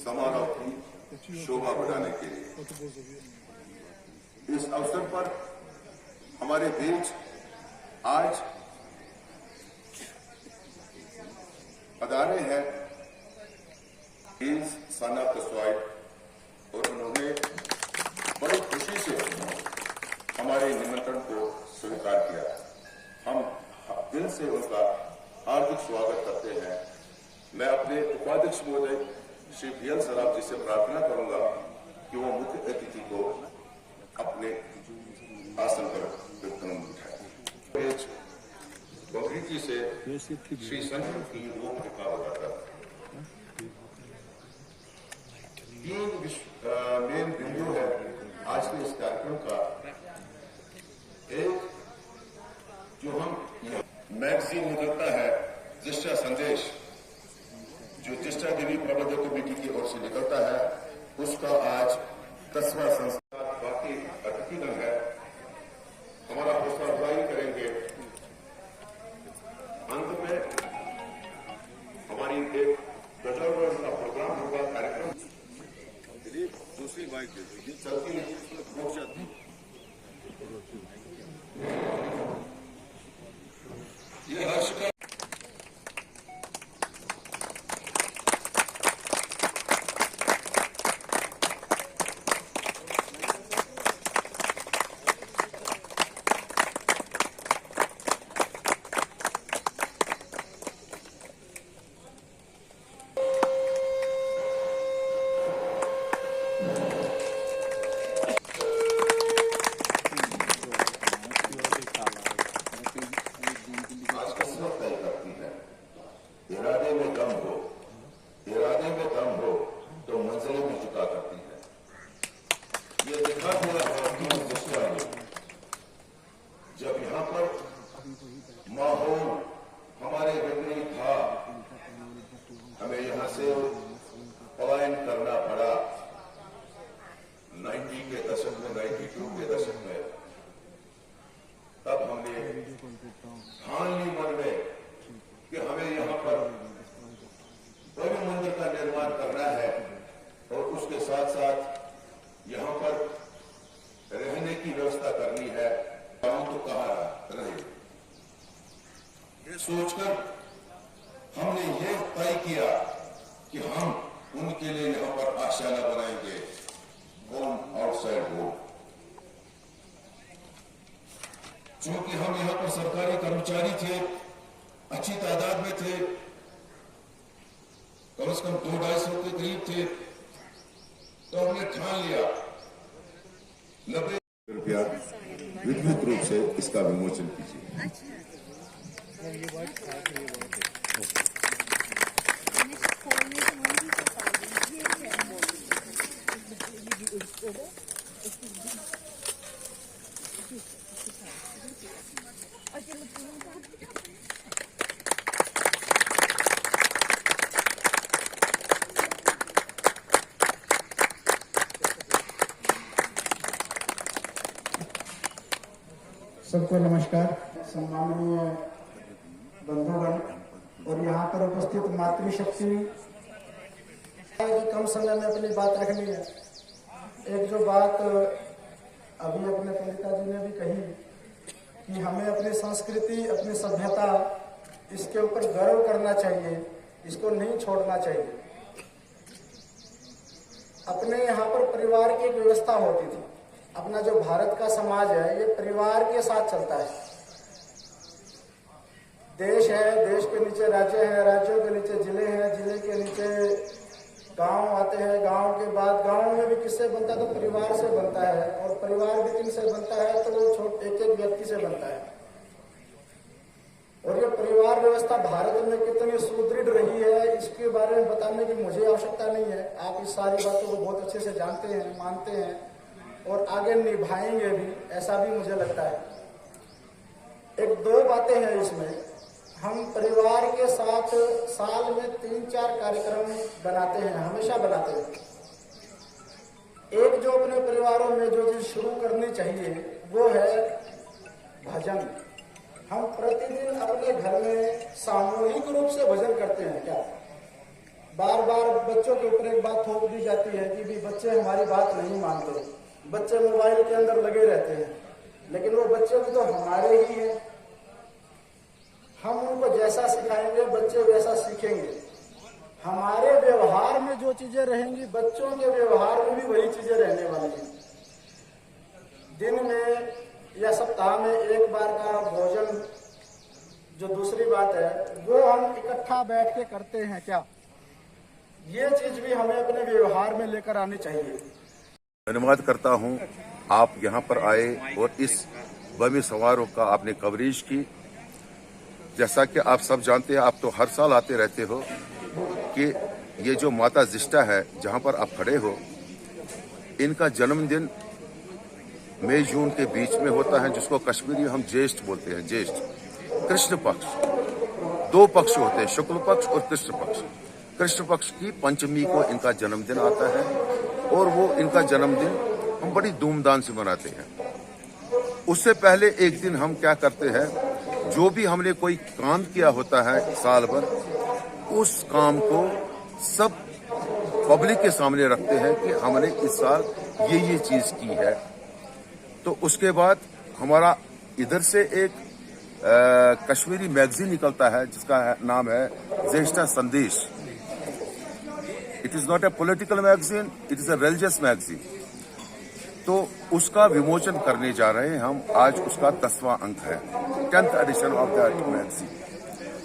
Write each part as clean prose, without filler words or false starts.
समारोह की शोभा बढ़ाने के लिए इस अवसर पर हमारे बीच आज पधारे हैं साना कस्वाई और उन्होंने बड़ी खुशी से हमारे निमंत्रण को स्वीकार किया। हम दिल से उनका हार्दिक स्वागत करते हैं। मैं अपने उपाध्यक्ष महोदय श्री VL सराफ जी से प्रार्थना करूंगा कि वो मुख्य अतिथि को अपने आसन पर बिठाएं। बकरीदी से श्री संत की रूपरेखा बताता है। तीन मेन बिंदु है आज के इस कार्यक्रम का। एक, जो हम मैगजीन निकलता है जिष्टा संदेश, जो जिष्टा देवी प्रबंधक कमेटी की ओर से निकलता है, उसका आज 10वां संस्कार। बाकी अतिथिगण है, हमारा हौसला अफजाई करेंगे। अंत में हमारी एक गजल का प्रोग्राम होगा, कार्यक्रम। दूसरी बाइक ये चलती नहीं, रुक जाती। ये हर्ष का जब यहाँ पर माहौल हमारे बिगड़ी था, हमें यहाँ से पलायन करना पड़ा 90 के दशक में, 92 के दशक में। तब हमने ठान ली मन में कि हमें यहाँ पर भव्य मंदिर का निर्माण करना है और उसके साथ साथ यहाँ पर रहने की व्यवस्था करनी है। तो कहाँ रहे, ये सोचकर हमने ये तय किया कि हम उनके लिए यहाँ पर आशियाना बनाएंगे, होम आउटसाइड होम। चूंकि हम यहाँ पर सरकारी कर्मचारी थे, अच्छी तादाद में थे, कम से कम 200-250 के करीब थे, तो हमने ठान लिया 90 रुपया विधिवत रूप से इसका विमोचन कीजिए। सबको नमस्कार। सम्माननीय बंधुगण और यहाँ पर उपस्थित मातृशक्ति, कम समय में अपनी बात रखनी है। एक जो बात अभी अपने पिता जी ने भी कही कि हमें अपनी संस्कृति, अपनी सभ्यता इसके ऊपर गर्व करना चाहिए, इसको नहीं छोड़ना चाहिए। अपने यहाँ पर परिवार की एक व्यवस्था होती थी। अपना जो भारत का समाज है ये परिवार के साथ चलता है। देश है, देश के नीचे राज्य है, राज्यों के नीचे जिले हैं, जिले के नीचे गांव आते हैं, गांव के बाद गांव में भी किससे बनता है तो परिवार से बनता है, और परिवार भी किनसे बनता है तो वो एक एक व्यक्ति से बनता है। और ये परिवार व्यवस्था भारत में कितनी सुदृढ़ रही है इसके बारे में बताने की मुझे आवश्यकता नहीं है। आप इस सारी बातों को बहुत अच्छे से जानते हैं, मानते हैं और आगे निभाएंगे भी, ऐसा भी मुझे लगता है। एक दो बातें हैं इसमें। हम परिवार के साथ साल में 3-4 कार्यक्रम बनाते हैं, हमेशा बनाते हैं। एक जो अपने परिवारों में जो चीज शुरू करनी चाहिए वो है भजन। हम प्रतिदिन अपने घर में सामूहिक रूप से भजन करते हैं क्या? बार बार बच्चों के ऊपर एक बात थोप दी जाती है कि भी बच्चे हमारी बात नहीं मानते, बच्चे मोबाइल के अंदर लगे रहते हैं, लेकिन वो बच्चे भी तो हमारे ही हैं। हम उनको जैसा सिखाएंगे बच्चे वैसा सीखेंगे। हमारे व्यवहार में जो चीजें रहेंगी बच्चों के व्यवहार में भी वही चीजें रहने वाली हैं। दिन में या सप्ताह में एक बार का भोजन, जो दूसरी बात है वो हम इकट्ठा बैठ के करते हैं क्या? ये चीज भी हमें अपने व्यवहार में लेकर आनी चाहिए। धन्यवाद करता हूं आप यहां पर आए और इस भव्य समारोह का आपने कवरेज की। जैसा कि आप सब जानते हैं, आप तो हर साल आते रहते हो कि ये जो माता जिष्टा है जहां पर आप खड़े हो, इनका जन्मदिन मई जून के बीच में होता है, जिसको कश्मीरी हम ज्येष्ठ बोलते हैं। ज्येष्ठ कृष्ण पक्ष, 2 पक्ष होते हैं, शुक्ल पक्ष और कृष्ण पक्ष। कृष्ण पक्ष की पंचमी को इनका जन्मदिन आता है और वो इनका जन्मदिन हम बड़ी धूमधाम से मनाते हैं। उससे पहले एक दिन हम क्या करते हैं, जो भी हमने कोई काम किया होता है साल भर, उस काम को सब पब्लिक के सामने रखते हैं कि हमने इस साल ये चीज की है। तो उसके बाद हमारा इधर से एक कश्मीरी मैगजीन निकलता है जिसका नाम है ज्येष्ठा संदेश। It is not a political magazine, it is a religious magazine. तो उसका विमोचन करने जा रहे हैं हम। आज उसका 10वां अंक है, 10th addition of that magazine.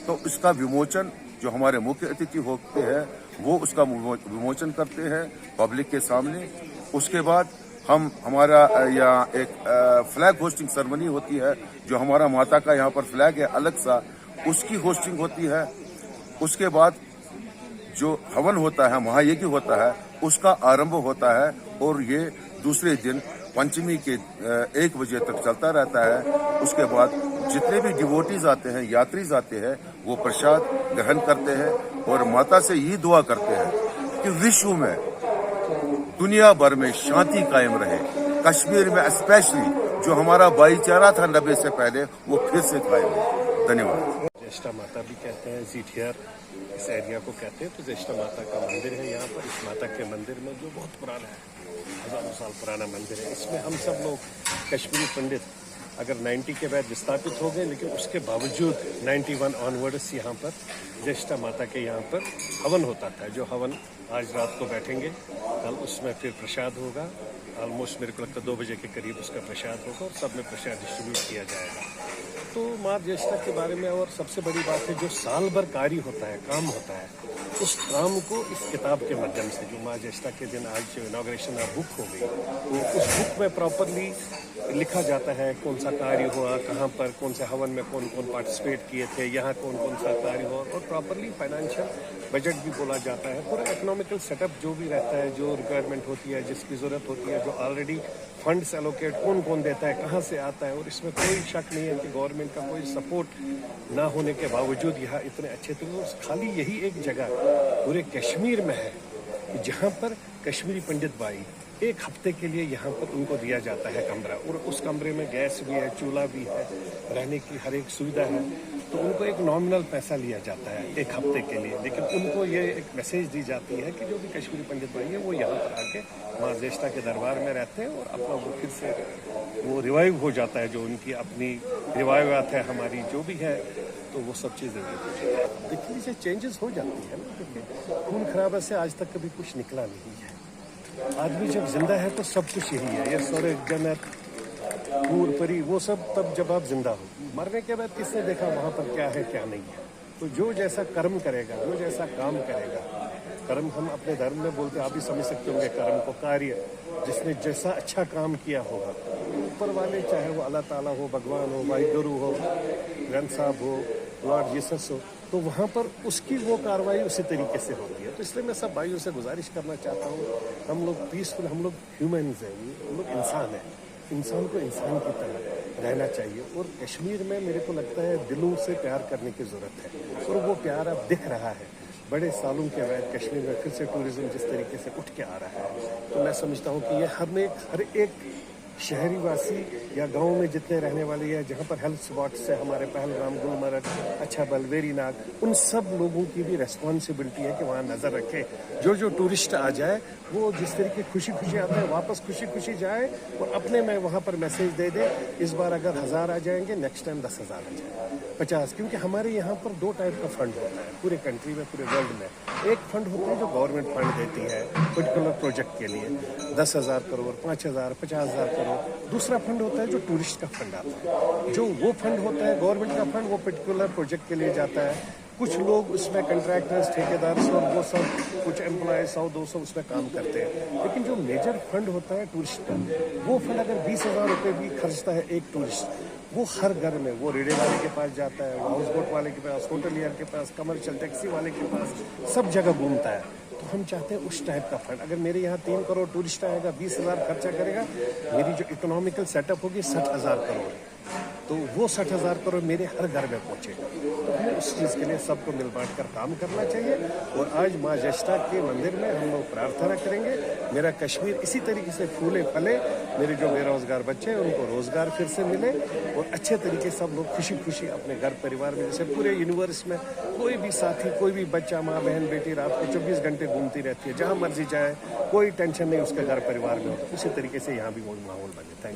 तो इसका विमोचन जो हमारे मुख्य अतिथि होते हैं वो उसका विमोचन करते हैं पब्लिक के सामने। उसके बाद हमारा यहाँ एक फ्लैग होस्टिंग सेरेमनी होती है, जो हमारा माता का यहाँ पर फ्लैग है अलग सा, उसकी होस्टिंग होती है। उसके बाद जो हवन होता है, महायज्ञ होता है, उसका आरंभ होता है और ये दूसरे दिन पंचमी के 1 बजे तक चलता रहता है। उसके बाद जितने भी डिवोटीज आते हैं, यात्री आते हैं, वो प्रसाद ग्रहण करते हैं और माता से ये दुआ करते हैं कि विश्व में, दुनिया भर में शांति कायम रहे। कश्मीर में स्पेशली जो हमारा भाईचारा था 90 से पहले, वो फिर से कायम हो। धन्यवाद। ज्येष्ठा माता भी कहते हैं, जीठियर इस एरिया को कहते हैं। तो ज्येष्ठा माता का मंदिर है यहाँ पर। इस माता के मंदिर में जो बहुत पुराना है, हजारों साल पुराना मंदिर है, इसमें हम सब लोग कश्मीरी पंडित अगर 90 के बाद विस्थापित हो गए, लेकिन उसके बावजूद 91 ऑनवर्ड्स यहाँ पर ज्येष्ठा माता के यहाँ पर हवन होता था। जो हवन आज रात को बैठेंगे, कल उसमें फिर प्रसाद होगा। ऑलमोस्ट मेरे को लगता है 2 बजे के करीब उसका प्रसाद होगा और सब में प्रसाद डिस्ट्रीब्यूट किया जाएगा। तो माँ ज्येष्ठा के बारे में और सबसे बड़ी बात है, जो साल भर कार्य होता है, काम होता है, उस काम को इस किताब के माध्यम से, जो माँ ज्येष्ठा के दिन आज जो इनॉग्रेशन बुक हो गई, तो उस बुक में प्रॉपरली लिखा जाता है कौन सा कार्य हुआ, कहाँ पर, कौन से हवन में कौन कौन पार्टिसिपेट किए थे, यहाँ कौन कौन सा कार्य हुआ, और प्रॉपरली फाइनेंशियल बजट भी बोला जाता है। पूरा इकोनॉमिकल सेटअप जो भी रहता है, जो रिक्वायरमेंट होती है, जिसकी ज़रूरत होती है, जो ऑलरेडी फंड्स एलोकेट कौन कौन देता है, कहाँ से आता है। और इसमें कोई शक नहीं है कि गवर्नमेंट का कोई सपोर्ट ना होने के बावजूद यहाँ इतने अच्छे तरीके, खाली यही एक जगह पूरे कश्मीर में है जहाँ पर कश्मीरी पंडित भाई 1 हफ्ते के लिए यहाँ पर उनको दिया जाता है कमरा, और उस कमरे में गैस भी है, चूल्हा भी है, रहने की हर एक सुविधा है। तो उनको एक नॉमिनल पैसा लिया जाता है 1 हफ्ते के लिए, लेकिन उनको ये एक मैसेज दी जाती है कि जो भी कश्मीरी पंडित भाई है वो यहाँ पर आके माँ ज्येष्ठा के दरबार में रहते हैं और अपना वो फिर से वो रिवाइव हो जाता है। जो उनकी अपनी रिवायत है, हमारी जो भी है तो वो सब चीज़ें देखिए लीजिए, चेंजेस हो जाती है ना, क्योंकि खून खराबा से आज तक कभी कुछ निकला नहीं है। आदमी जब जिंदा है तो सब कुछ यही है, ये स्वर्ग जन्नत हूर परी वो सब तब जब आप जिंदा हो। मरने के बाद किसने देखा वहाँ पर क्या है क्या नहीं है। तो जो जैसा कर्म करेगा, जो जैसा काम करेगा, कर्म हम अपने धर्म में बोलते हैं, आप भी समझ सकते होंगे कर्म को, कार्य जिसने जैसा अच्छा काम किया होगा, ऊपर वाले चाहे वो अल्लाह ताला हो, भगवान हो, वाहिगुरु हो, ग्रंथ साहब हो, लॉर्ड जीसस हो, तो वहाँ पर उसकी वो कार्रवाई उसी तरीके से होती है। तो इसलिए मैं सब भाइयों से गुजारिश करना चाहता हूँ, हम लोग पीसफुल, हम लोग ह्यूमन्स हैं, हम लोग इंसान हैं, इंसान को इंसान की तरह रहना चाहिए। और कश्मीर में मेरे को लगता है दिलों से प्यार करने की ज़रूरत है, और वो प्यार अब दिख रहा है। बड़े सालों के बाद कश्मीर में फिर से टूरिज्म जिस तरीके से उठ के आ रहा है, तो मैं समझता हूँ कि ये हर एक शहरी वासी या गांव में जितने रहने वाले हैं, जहाँ पर हेल्थ स्पॉट्स है हमारे, पहलगाम, गुलमर्ग, अच्छाबल, वेरीनाग, उन सब लोगों की भी रेस्पॉन्सिबिलिटी है कि वहाँ नज़र रखे। जो टूरिस्ट आ जाए वो जिस तरीके खुशी खुशी आता है वापस खुशी खुशी जाए, और अपने में वहाँ पर मैसेज दे दे, इस बार अगर 1000 आ जाएंगे, नेक्स्ट टाइम 10,000 आ जाए, 50। क्योंकि हमारे यहाँ पर 2 टाइप का फंड होता है पूरे कंट्री में, पूरे वर्ल्ड में। एक फंड होता है जो गवर्नमेंट फंड देती है पर्टिकुलर प्रोजेक्ट के लिए, 10,000 करोड़, 5,000, 50,000 करोड़। दूसरा फंड होता है जो टूरिस्ट का फंड आता है। जो वो फंड होता है गवर्नमेंट का फंड, वो पर्टिकुलर प्रोजेक्ट के लिए जाता है। कुछ लोग उसमें कंट्रैक्टर्स, ठेकेदार सब, वो सब कुछ एम्प्लॉय 100-200 उसमें काम करते हैं। लेकिन जो मेजर फंड होता है टूरिस्ट का, वो फंड अगर 20,000 रुपये भी खर्चता है एक टूरिस्ट, वो हर घर में, वो रेड़े वाले के पास जाता है, वो हाउस बोट वाले के पास, होटलियर के पास, कमर्शियल टैक्सी वाले के पास, सब जगह घूमता है। तो हम चाहते हैं उस टाइप का फंड। अगर मेरे यहाँ 3 करोड़ टूरिस्ट आएगा, 20,000 खर्चा करेगा, मेरी जो इकोनॉमिकल सेटअप होगी 60,000 करोड़, तो वो 60,000 करोड़ मेरे हर घर में पहुँचेगा। तो हमें उस चीज़ के लिए सबको मिल बांट कर काम करना चाहिए। और आज माँ जष्टा के मंदिर में हम लोग प्रार्थना करेंगे, मेरा कश्मीर इसी तरीके से फूले फले, मेरे जो बेरोजगार बच्चे हैं उनको रोजगार फिर से मिले, और अच्छे तरीके से सब लोग खुशी खुशी अपने घर परिवार में, जैसे पूरे यूनिवर्स में कोई भी साथी, कोई भी बच्चा, माँ बहन बेटी रात को 24 घंटे घूमती रहती है, जहाँ मर्जी जाए, कोई टेंशन नहीं उसके घर परिवार में होता, उसी तरीके से यहाँ भी वो माहौल बने। Thank you.